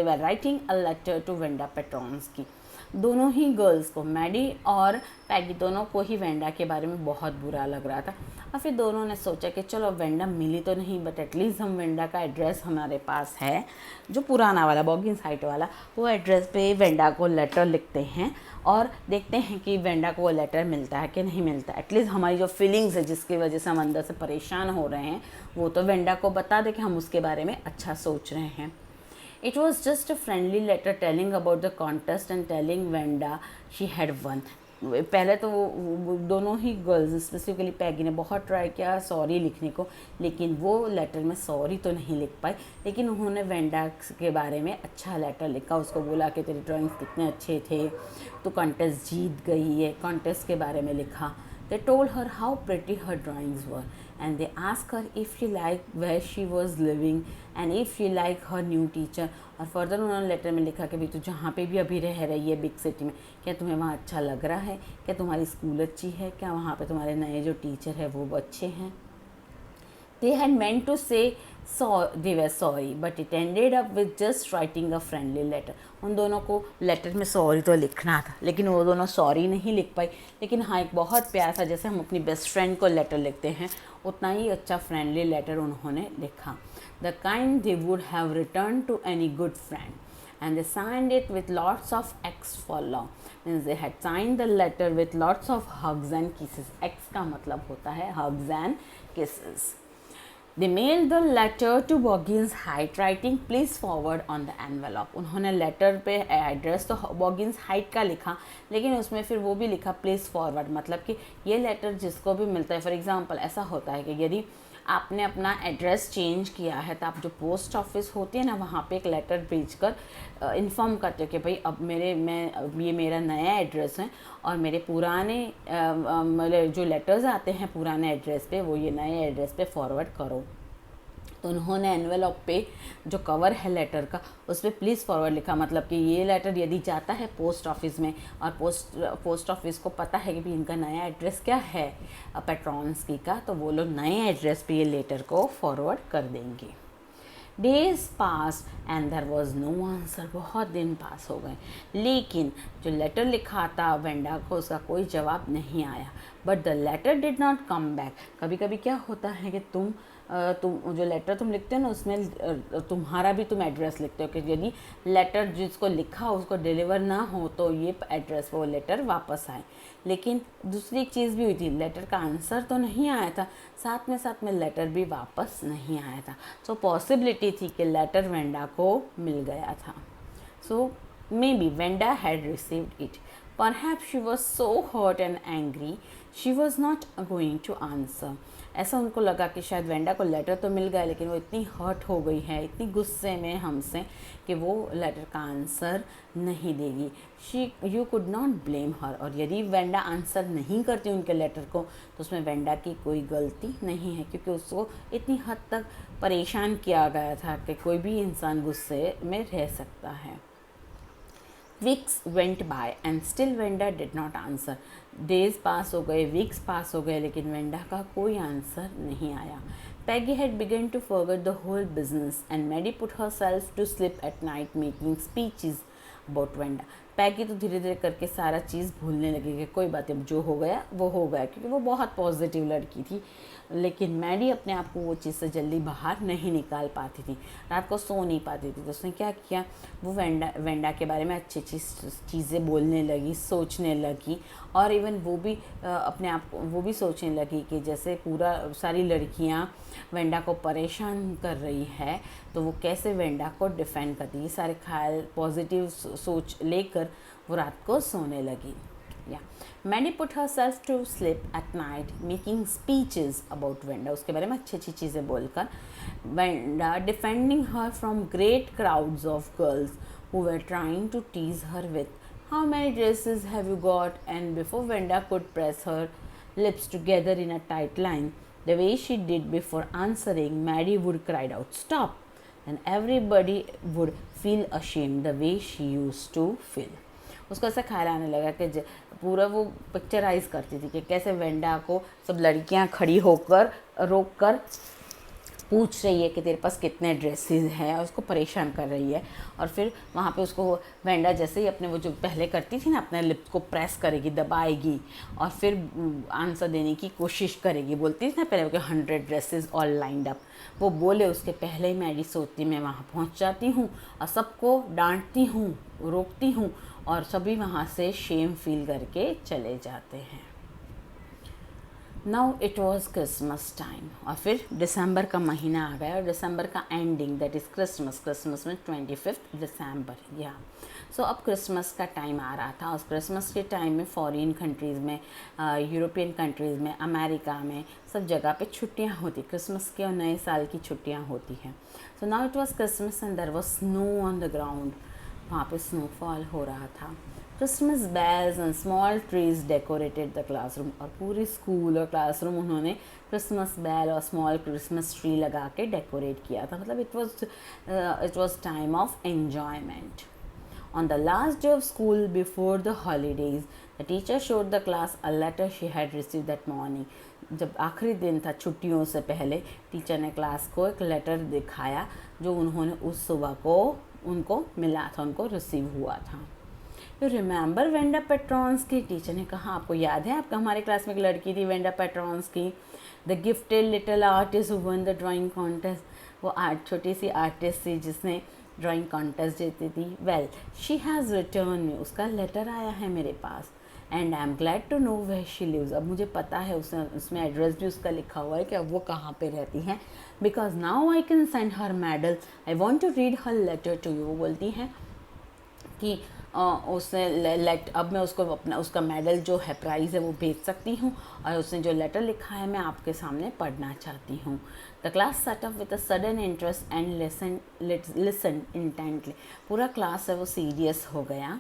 were writing a letter to Wenda Petronsky। दोनों ही गर्ल्स को, मैडी और पैगी दोनों को ही वेंडा के बारे में बहुत बुरा लग रहा था और फिर दोनों ने सोचा कि चलो वेंडा मिली तो नहीं बट एटलीस्ट हम वेंडा का एड्रेस हमारे पास है जो पुराना वाला बॉगिन साइट वाला, वो एड्रेस पे वेंडा को लेटर लिखते हैं और देखते हैं कि वेंडा को वो लेटर मिलता है कि नहीं मिलता। एटलीस्ट हमारी जो फीलिंग्स है जिसकी वजह से हम अंदर से परेशान हो रहे हैं वो तो वेंडा को बता दे कि हम उसके बारे में अच्छा सोच रहे हैं। It was just a friendly letter telling about the contest and telling Wenda she had won. पहले तो वो दोनों ही गर्ल्स, स्पेसिफिकली पैगी ने बहुत ट्राई किया सॉरी लिखने को, लेकिन वो लेटर में सॉरी तो नहीं लिख पाई, लेकिन उन्होंने वेंडा के बारे में अच्छा लेटर लिखा, उसको बोला कि तेरे ड्राइंग्स कितने अच्छे थे, तो कॉन्टेस्ट जीत गई है, कॉन्टेस्ट के बारे में लिखा. They told her how pretty her drawings were, and they asked her if she liked where she was living and if she liked her new teacher. और फर्दर उन्होंने लेटर में लिखा कि भाई तू जहाँ पे भी अभी रह रही है बिग सिटी में, क्या तुम्हें वहाँ अच्छा लग रहा है, क्या तुम्हारी स्कूल अच्छी है, क्या वहाँ पे तुम्हारे नए जो टीचर है वो अच्छे हैं. They had meant to say they were sorry, but it ended up with just writing a friendly letter. उन दोनों को लेटर में सॉरी तो लिखना था, लेकिन वो दोनों सॉरी नहीं लिख पाई, लेकिन हाँ एक बहुत प्यार था, जैसे हम अपनी बेस्ट फ्रेंड को लेटर लिखते हैं उतना ही अच्छा फ्रेंडली लेटर उन्होंने लिखा. The kind they would have returned to any good friend. And they signed it with lots of X for long. Means they had signed the letter with lots of hugs and kisses. X का मतलब होता है hugs and kisses. They mailed the letter to Boggins Height, writing please forward on the envelope. उन्होंने letter पे address तो बॉगिन्स height का लिखा, लेकिन उसमें फिर वो भी लिखा प्लीज़ फॉरवर्ड, मतलब कि ये लेटर जिसको भी मिलता है, फॉर एग्जांपल ऐसा होता है कि यदि आपने अपना एड्रेस चेंज किया है तो आप जो पोस्ट ऑफिस होती है ना वहाँ पे एक लेटर भेजकर इन्फॉर्म करते हो कि भाई अब ये मेरा नया एड्रेस है और मेरे पुराने मेरे जो लेटर्स आते हैं पुराने एड्रेस पे वो ये नए एड्रेस पे फॉरवर्ड करो. तो उन्होंने एनवेलप पे जो कवर है लेटर का उस पर प्लीज़ फॉरवर्ड लिखा, मतलब कि ये लेटर यदि जाता है पोस्ट ऑफिस में और पोस्ट ऑफिस को पता है कि भी इनका नया एड्रेस क्या है पेट्रॉन्स की का, तो वो लोग नए एड्रेस पे ये लेटर को फॉरवर्ड कर देंगे. Days pass and there was no answer. बहुत दिन पास हो गए, लेकिन जो लेटर लिखा था वेंडा को उसका कोई जवाब नहीं आया. But the letter did not come back. कभी कभी क्या होता है कि तुम जो लेटर तुम लिखते हो ना उसमें तुम्हारा भी तुम एड्रेस लिखते हो कि यदि लेटर जिसको लिखा उसको डिलीवर ना हो तो ये एड्रेस पर वो लेटर वापस आए. लेकिन दूसरी एक चीज़ भी हुई थी, लेटर का आंसर तो नहीं आया था, साथ में लेटर भी वापस नहीं आया था. सो पॉसिबिलिटी थी कि लेटर वेंडा को मिल गया था. So maybe Wanda had received it. Perhaps she was so hurt and angry she was not going to answer. ऐसा उनको लगा कि शायद वेंडा को लेटर तो मिल गया लेकिन वो इतनी हर्ट हो गई है, इतनी गुस्से में हमसे कि वो लेटर का आंसर नहीं देगी. यू कुड नॉट ब्लेम हर. और यदि वेंडा आंसर नहीं करती उनके लेटर को तो उसमें वेंडा की कोई गलती नहीं है, क्योंकि उसको इतनी हद तक परेशान किया गया था कि कोई भी इंसान गुस्से में रह सकता है. Weeks went by and still Wenda did not answer. Days पास हो गए, weeks पास हो गए, लेकिन वेंडा का कोई आंसर नहीं आया. Peggy had begun to forget the whole business and Maddie put herself to sleep at night making speeches about Wenda. पैगी तो धीरे धीरे करके सारा चीज़ भूलने लगी कि कोई बात जो हो गया वो हो गया, क्योंकि वो बहुत पॉजिटिव लड़की थी. लेकिन मैडी अपने आप को वो चीज़ से जल्दी बाहर नहीं निकाल पाती थी, रात को सो नहीं पाती थी. तो उसने क्या किया, वो वेंडा के बारे में अच्छी अच्छी चीज़ें बोलने लगी, सोचने लगी, और इवन वो भी अपने आप वो भी सोचने लगी कि जैसे सारी लड़कियां वेंडा को परेशान कर रही है तो वो कैसे वेंडा को डिफेंड करती. ये सारे ख्याल पॉजिटिव सोच लेकर वो रात को सोने लगी. Maddie put herself to sleep at night making speeches about Wenda. उसके बारे में अच्छी अच्छी चीज़ें बोलकर Wenda defending her from great crowds of girls who were trying to tease her with how many dresses have you got. And before Wenda could press her lips together in a tight line the way she did before answering, Maddie would cry out stop, and everybody would feel ashamed the way she used to feel. उसको ऐसा ख्याल आने लगा कि पूरा वो picturise करती थी कि कैसे वेंडा को सब लड़कियां खड़ी होकर रोक कर पूछ रही है कि तेरे पास कितने ड्रेसेस हैं, और उसको परेशान कर रही है. और फिर वहाँ पे उसको वेंडा जैसे ही अपने वो जो पहले करती थी ना अपने लिप्स को प्रेस करेगी, दबाएगी और फिर आंसर देने की कोशिश करेगी. बोलती थी ना पहले कि 100 ड्रेसेस ऑल लाइंड अप, वो बोले उसके पहले ही मैडी सोचती मैं वहाँ पहुँच जाती हूँ और सबको डांटती हूँ, रोकती हूँ, और सभी वहाँ से शेम फील करके चले जाते हैं. Now it was Christmas time और फिर दिसंबर का महीना आ गया और दिसंबर का एंडिंग दैट इज़ क्रिसमस में 25 दिसंबर या सो अब क्रिसमस का टाइम आ रहा था। उस क्रिसमस के टाइम में फॉरेन कंट्रीज़ में, यूरोपियन कंट्रीज़ में, अमेरिका में सब जगह पे छुट्टियां होती, क्रिसमस के और नए साल की छुट्टियां होती हैं। So now it was Christmas and there was snow on the ground, वहाँ पे स्नोफॉल हो रहा था। Christmas bells and small trees decorated the classroom, और पूरी स्कूल और उन्होंने क्रिसमस बेल और स्मॉल क्रिसमस ट्री लगा के डेकोरेट किया था। मतलब it was time of enjoyment. On the last day of school before the holidays, the teacher showed the class a letter she had received that morning. जब आखिरी दिन था छुट्टियों से पहले, टीचर ने क्लास को एक लेटर दिखाया जो उन्होंने उस सुबह को उनको मिला था, उनको रिसीव हुआ था। यू रिमेंबर वेंडा पेट्रॉन्स की, टीचर ने कहा आपको याद है, आपका हमारे क्लास में एक लड़की थी वेंडा पेट्रॉन्स की, the gifted little artist who one the drawing contest, वो छोटी सी आर्टिस्ट थी जिसने ड्राइंग कॉन्टेस्ट जीती थी। Well she has return me, उसका लेटर आया है मेरे पास, and I am glad to know where she lives, अब मुझे पता है उसमें एड्रेस भी उसका लिखा हुआ है कि अब वो कहाँ पे रहती हैं, because now I can send her medal, I want to read her letter to you. वो बोलती हैं कि उसने अब मैं उसको अपना उसका मेडल जो है प्राइज़ है वो भेज सकती हूँ, और उसने जो लेटर लिखा है मैं आपके सामने पढ़ना चाहती हूँ। The class set up with a sudden interest and listen intently, पूरा क्लास है वो सीरियस हो गया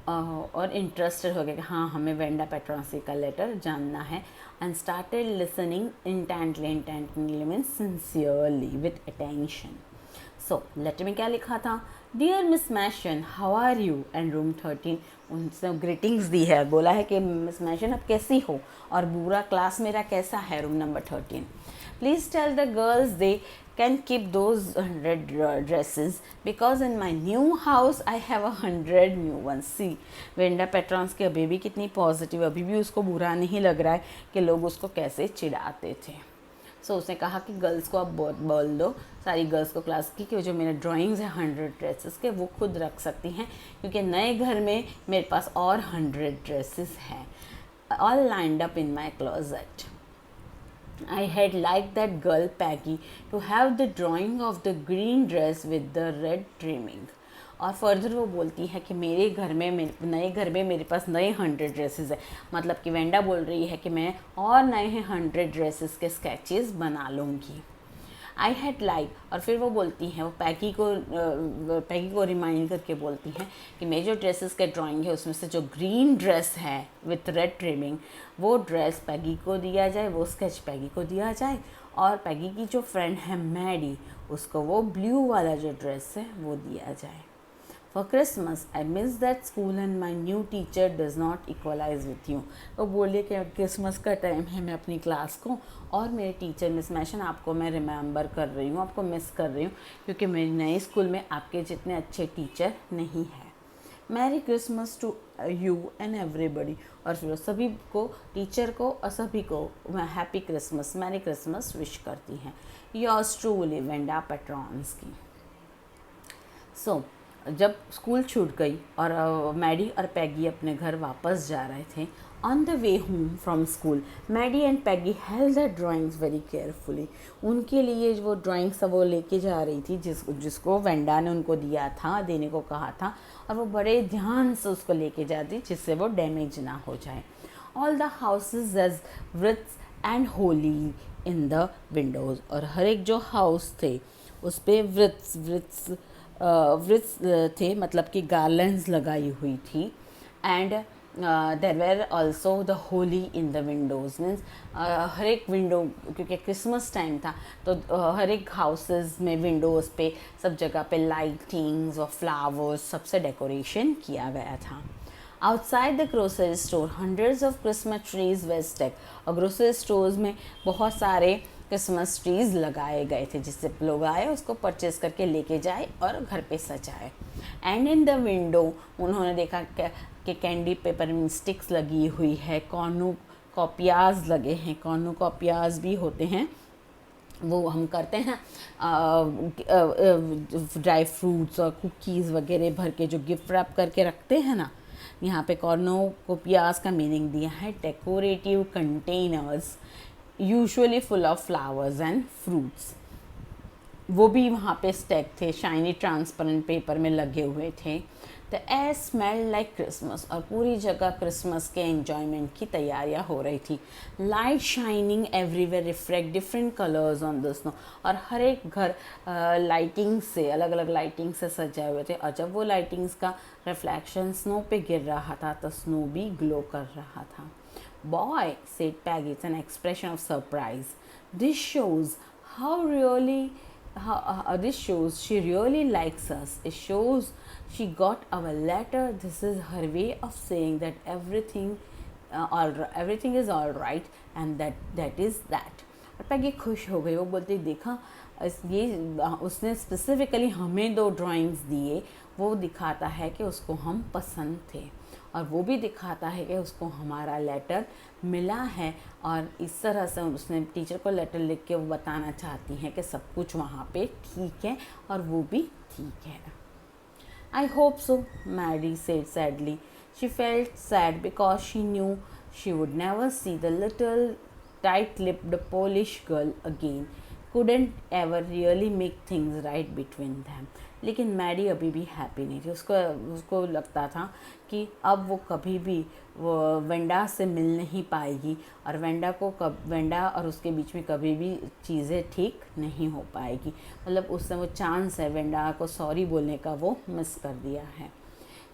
और इंटरेस्टेड हो गया कि हाँ हमें वेंडा पेट्रॉन्स का लेटर जानना है, and started listening intently means sincerely with attention. So letter में क्या लिखा था, dear Miss Mason how are you, and room 13, उनसे ग्रीटिंग्स दी है, बोला है कि मिस मैशन अब कैसी हो, और पूरा क्लास मेरा कैसा है, room number 13। Please tell the girls they can keep those 100 dresses because in my new house I have 100 new ones. See, Wanda पेट्रॉन्स की अभी भी कितनी पॉजिटिव, अभी भी उसको बुरा नहीं लग रहा है कि लोग उसको कैसे चिढ़ाते थे। सो उसने कहा कि गर्ल्स को अब बोल दो, सारी गर्ल्स को क्लास की, कि जो मेरे ड्राइंग्स है 100 ड्रेसेस के वो खुद रख सकती हैं, क्योंकि नए घर में मेरे पास और 100 ड्रेसेस हैं, all lined up in my closet. I had liked that girl Peggy to have the drawing of the green dress with the red trimming. और फर्दर वो बोलती है कि मेरे घर में नए घर में मेरे पास नए 100 ड्रेसेस है, मतलब कि वेंडा बोल रही है कि मैं और नए 100 ड्रेसेस के स्केचेस बना लूँगी। आई हैड लाइक, और फिर वो बोलती हैं, वो पैगी को रिमाइंड करके बोलती हैं कि मेरे जो ड्रेसेस के ड्राइंग है उसमें से जो ग्रीन ड्रेस है विथ रेड ट्रिमिंग, वो ड्रेस पैगी को दिया जाए, वो स्केच पैगी को दिया जाए, और पैगी की जो फ्रेंड है मैडी, उसको वो ब्लू वाला जो ड्रेस है वो दिया जाए। For Christmas, I miss that school and my new teacher does not equalize with you. वो बोलिए कि क्रिसमस का टाइम है, मैं अपनी क्लास को और मेरे टीचर मिस मैशन आपको मैं रिमेंबर कर रही हूँ, आपको मिस कर रही हूँ, क्योंकि मेरे नए स्कूल में आपके जितने अच्छे टीचर नहीं हैं। Merry Christmas to you and everybody, और फिर सभी को, टीचर को और सभी को मैं happy Christmas, merry Christmas wish करती हैं। योर्स ट्रूली वेंडा पेट्रॉन्स की। सो जब स्कूल छूट गई और मैडी और पैगी अपने घर वापस जा रहे थे, on the way home from school Maddie and Peggy held the drawings very carefully, उनके लिए वो ड्राइंग्स वो लेके जा रही थी जिसको वेंडा ने उनको दिया था, देने को कहा था, और वो बड़े ध्यान से उसको लेके जाती जिससे वो डैमेज ना हो जाए। All the houses as wreaths and holly in the windows, और हर एक जो हाउस थे उस पर वृत्स थे, मतलब कि गार्लैंड्स लगाई हुई थी, and there were also the holly in the windows, means हर एक विंडो, क्योंकि क्रिसमस टाइम था तो हर एक हाउसेस में विंडोज़ पे सब जगह पे लाइटिंग्स और फ्लावर्स सबसे डेकोरेशन किया गया था। Outside the grocery store hundreds of Christmas trees were stuck, और ग्रोसरी स्टोर्स में बहुत सारे क्रिसमस ट्रीज़ लगाए गए थे जिससे लोग आए उसको परचेज़ करके लेके जाए और घर पे सजाए। एंड इन द विंडो उन्होंने देखा कि कैंडी पेपर स्टिक्स लगी हुई है, कॉर्नुकोपियाज लगे हैं, कॉर्नुकोपियाज भी होते हैं, वो हम करते हैं ड्राई फ्रूट्स और कुकीज़ वगैरह भर के जो गिफ्ट रैप करके रखते हैं ना, यहाँ पे कॉर्नोकोपियास का मीनिंग दिया है decorative containers usually full of flowers and fruits. वो भी वहाँ पे स्टैक थे, शाइनी ट्रांसपेरेंट पेपर में लगे हुए थे। The air smell like Christmas, और पूरी जगह क्रिसमस के एंजॉयमेंट की तैयारियाँ हो रही थी। Light shining everywhere reflect different colours on the snow, और हर एक घर लाइटिंग से, अलग अलग लाइटिंग से सजाए हुए थे, और जब वो लाइटिंग्स का रिफ्लेक्शन स्नो पे गिर रहा था तो स्नो भी ग्लो कर रहा था। Boy, said Peggy with an expression of surprise. This shows how really this shows she really likes us. It shows she got our letter. This is her way of saying that everything is all right, and that is that. और पैगी खुश हो गई। वो बोलती देखा ये उसने specifically हमें 2 ड्राइंग्स दिए, वो दिखाता है कि उसको हम पसंद थे, और वो भी दिखाता है कि उसको हमारा लेटर मिला है। और इस तरह से उसने टीचर को लेटर लिख के वो बताना चाहती हैं कि सब कुछ वहाँ पे ठीक है और वो भी ठीक है। I hope so, Maddie said sadly. She felt sad because she knew she would never see the little tight-lipped Polish girl again. Couldn't ever really make things right between them. लेकिन मैडी अभी भी happy नहीं थी। उसको लगता था कि अब वो कभी भी वो वेंडा से मिल नहीं पाएगी, और वेंडा और उसके बीच में कभी भी चीज़ें ठीक नहीं हो पाएगी। मतलब उससे वो चांस है वेंडा को सॉरी बोलने का, वो मिस कर दिया है।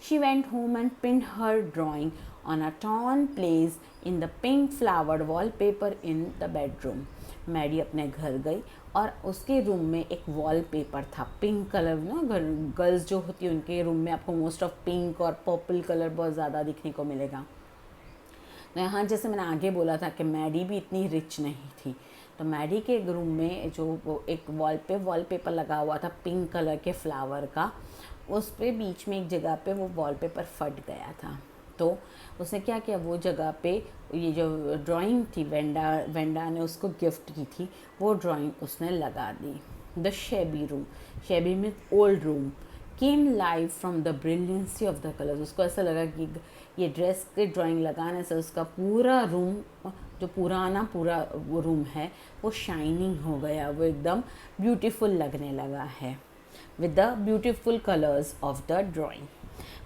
She went home and pinned her drawing on a torn place in the pink flowered wallpaper in the bedroom. Maddie अपने घर गई और उसके रूम में एक वॉलपेपर था पिंक कलर ना। गर्ल्स जो होती है उनके रूम में आपको मोस्ट ऑफ पिंक और पर्पल कलर बहुत ज़्यादा दिखने को मिलेगा। तो यहाँ जैसे मैंने आगे बोला था कि मैडी भी इतनी रिच नहीं थी, तो मैडी के रूम में जो वो एक वॉलपेपर लगा हुआ था पिंक कलर के फ्लावर का, उस पे बीच में एक जगह पे वो वॉलपेपर फट गया था। तो उसने क्या किया, वो जगह पे ये जो ड्राइंग थी वेंडा ने उसको गिफ्ट की थी, वो ड्राइंग उसने लगा दी। द शेबी में old room came live from the brilliancy of the colours. उसको ऐसा लगा कि ये ड्रेस के ड्राइंग लगाने से उसका पूरा रूम, जो पूरा रूम है, वो शाइनिंग हो गया, वो एकदम ब्यूटीफुल लगने लगा है with the beautiful colors of the drawing.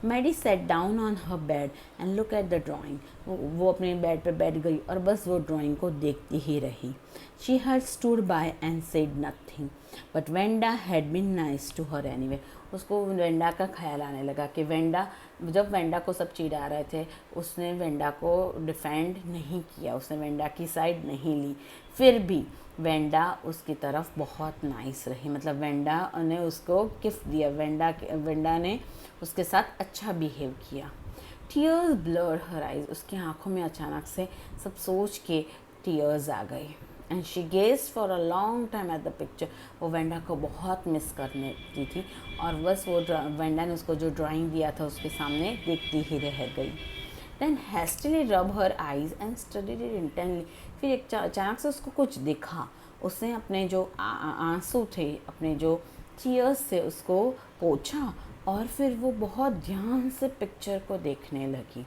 Maddie sat down on her bed and looked at the drawing. वो अपने बेड पे बैठ गई और बस वो ड्राइंग को देखती ही रही। She had stood by and said nothing, but Venda had been nice to her anyway. उसको वेंडा का ख्याल आने लगा कि जब वेंडा को सब चिढ़ा रहे थे, उसने वेंडा को डिफेंड नहीं किया, उसने वेंडा की साइड नहीं ली। फिर भी वेंडा उसकी तरफ बहुत नाइस रही, मतलब वेंडा ने उसको गिफ्ट दिया, वेंडा ने उसके साथ अच्छा बिहेव किया। टीयर्स ब्लर्ड हर आइज, उसकी आंखों में अचानक से सब सोच के टीयर्स आ गए। And she gazed for a long time at the picture. वो वेंडा को बहुत मिस करने की थी, और बस वो वेंडा ने उसको जो ड्राइंग दिया था उसके सामने देखती ही रह गई। Then hastily rubbed her eyes and studied it intently. फिर एक अचानक से उसको कुछ दिखा। उसने अपने जो आंसू थे, अपने जो टीयर्स थे, उसको पोंछा और फिर वो बहुत ध्यान से पिक्चर को देखने लगी।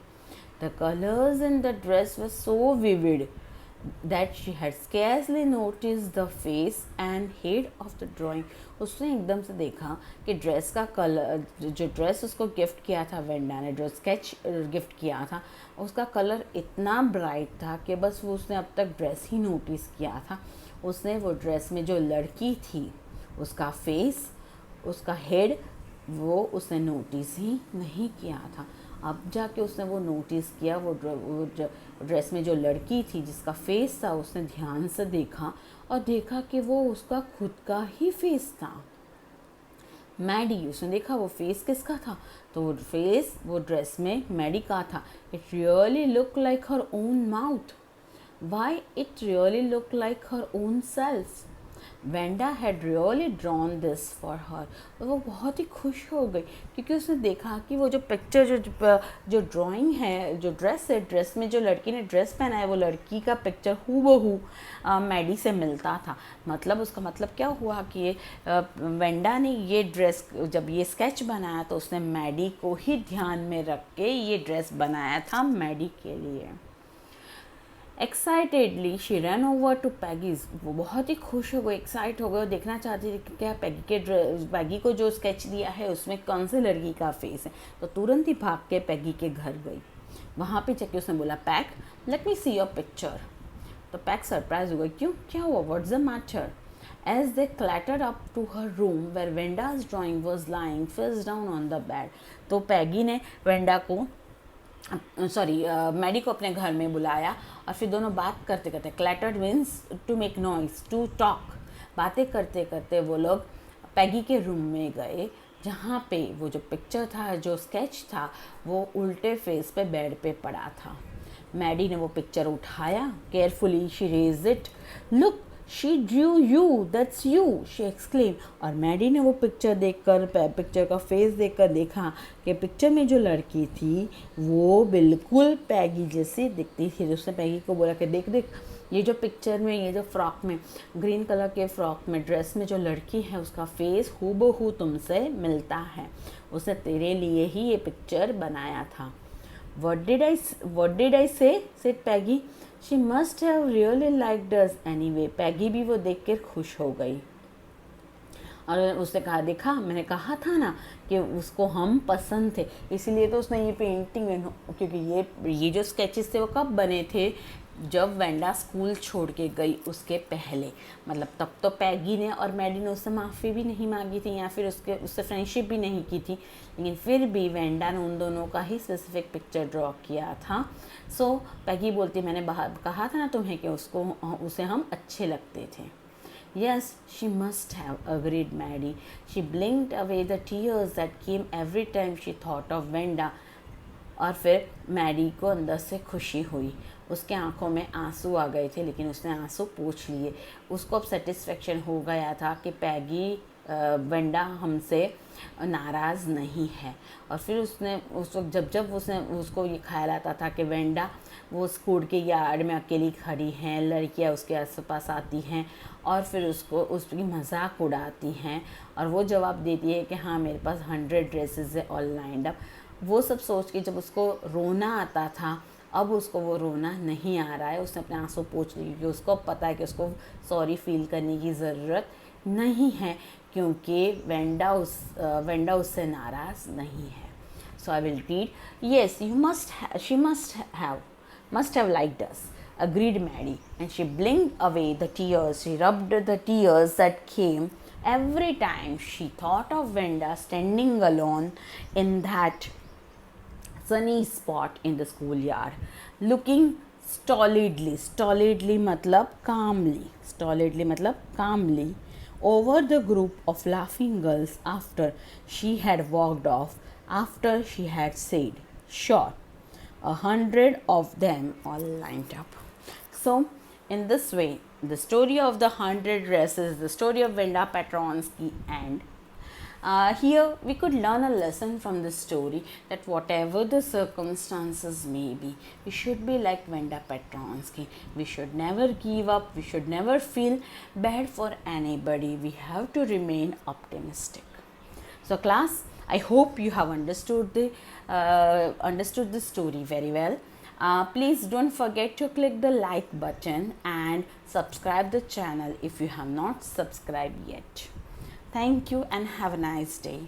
The colors in the dress were so vivid that she had scarcely noticed the face and head of the drawing. उसने एकदम से देखा कि ड्रेस का कलर, जो ड्रेस उसको गिफ्ट किया था वेंडा ने, जो स्केच गिफ्ट किया था, उसका कलर इतना ब्राइट था कि बस वो उसने अब तक ड्रेस ही नोटिस किया था। उसने वो ड्रेस में जो लड़की थी, उसका फेस, उसका हेड, वो उसने नोटिस ही नहीं किया था। अब जाके उसने वो नोटिस किया, वो ड्रेस में जो लड़की थी जिसका फेस था, उसने ध्यान से देखा और देखा कि वो उसका खुद का ही फेस था। मैडी, उसने देखा वो फेस किसका था, तो वो फेस वो ड्रेस में मैडी का था। It really look like her own mouth. Why it really look like her own self. Wanda had really drawn this for her. और वो बहुत ही खुश हो गई क्योंकि उसने देखा कि वो जो पिक्चर जो ड्राइंग है, जो ड्रेस है, ड्रेस में जो लड़की ने ड्रेस पहना है वो लड़की का पिक्चर हूबहू मैडी से मिलता था। मतलब उसका मतलब क्या हुआ कि वेंडा ने ये ड्रेस, जब ये स्केच बनाया तो उसने मैडी को ही ध्यान में रख के ये ड्रेस बनाया था मैडी के लिए। Excitedly she ran over to Peggy's. वो बहुत ही खुश हो गई, एक्साइट हो गई और देखना चाहती थी कि क्या पैगी को जो स्केच दिया है उसमें कौन सी लड़की का फेस है। तो तुरंत ही भाग के पैगी के घर गई। वहाँ पे जाके उसने बोला, peg let me see your picture. तो पैग सरप्राइज हो गई, क्यों, क्या हुआ, what's the matter? As they clattered up to her room where Venda's drawing was lying face down on the bed, तो पैगी ने वेंडा को मैडी को अपने घर में बुलाया और फिर दोनों बात करते करते, clattered means to make noise, to talk, बातें करते करते वो लोग पैगी के रूम में गए जहाँ पे वो जो पिक्चर था, जो स्केच था, वो उल्टे फेस पे बेड पे पड़ा था। मैडी ने वो पिक्चर उठाया, carefully she raise it, look she drew you, that's you, she exclaim. और मैडी ने वो पिक्चर देखकर, पिक्चर का फेस देखकर देखा कि पिक्चर में जो लड़की थी वो बिल्कुल पैगी जैसी दिखती थी। उसने पैगी को बोला कि देख देख, ये जो पिक्चर में, ये जो फ्रॉक में, ग्रीन कलर के फ्रॉक में, ड्रेस में जो लड़की है उसका फेस हूबहू तुमसे मिलता है, उसने तेरे लिए ही ये पिक्चर बनाया था। What did I say? said Peggy. She must have really liked us anyway. Peggy भी वो देख कर खुश हो गई और उसने कहा, देखा मैंने कहा था ना कि उसको हम पसंद थे, इसीलिए तो उसने ये पेंटिंग, क्योंकि ये जो स्केचेस थे वो कब बने थे, जब वेंडा स्कूल छोड़ के गई उसके पहले। मतलब तब तो पैगी ने और मैडी ने उससे माफ़ी भी नहीं मांगी थी या फिर उससे फ्रेंडशिप भी नहीं की थी, लेकिन फिर भी वेंडा ने उन दोनों का ही स्पेसिफिक पिक्चर ड्रॉ किया था। सो पैगी बोलती, मैंने कहा था ना तुम्हें कि उसे हम अच्छे लगते थे। Yes, she must have, agreed Maddie. She blinked away the tears that came every time she thought of Venda. और फिर मैडी को अंदर से खुशी हुई, उसके आंखों में आंसू आ गए थे लेकिन उसने आंसू पोंछ लिए। उसको अब सेटिस्फेक्शन हो गया था कि पैगी वेंडा हमसे नाराज़ नहीं है। और फिर उसने उस वक्त जब उसको ये ख्याल आता था कि वेंडा वो स्कूल के यार्ड में अकेली खड़ी हैं, लड़कियां उसके आस पास आती हैं और फिर उसकी मजाक उड़ाती हैं और वो जवाब देती है कि हाँ मेरे पास 100 ड्रेसेस है ऑल लाइंड अप, वो सब सोच के जब उसको रोना आता था, अब उसको वो रोना नहीं आ रहा है। उसने अपने आंसू पोंछ लिए क्योंकि उसको पता है कि उसको सॉरी फील करने की ज़रूरत नहीं है क्योंकि वेंडा उससे नाराज़ नहीं है। So I will read, yes you she must have liked us, agreed Maddie, and she blinked away the tears. She rubbed the tears that came every time she thought of Venda standing alone in that sunny spot in the schoolyard, looking stolidly मतलब calmly over the group of laughing girls after she had walked off, after she had said, sure, 100 of them all lined up. So in this way, the story of the 100 dresses, the story of Venda Petronsky, and here we could learn a lesson from this story that whatever the circumstances may be, we should be like Venda Petronsky. We should never give up. We should never feel bad for anybody. We have to remain optimistic. So class, I hope you have understood the story very well. Please don't forget to click the like button and subscribe the channel if you have not subscribed yet. Thank you and have a nice day.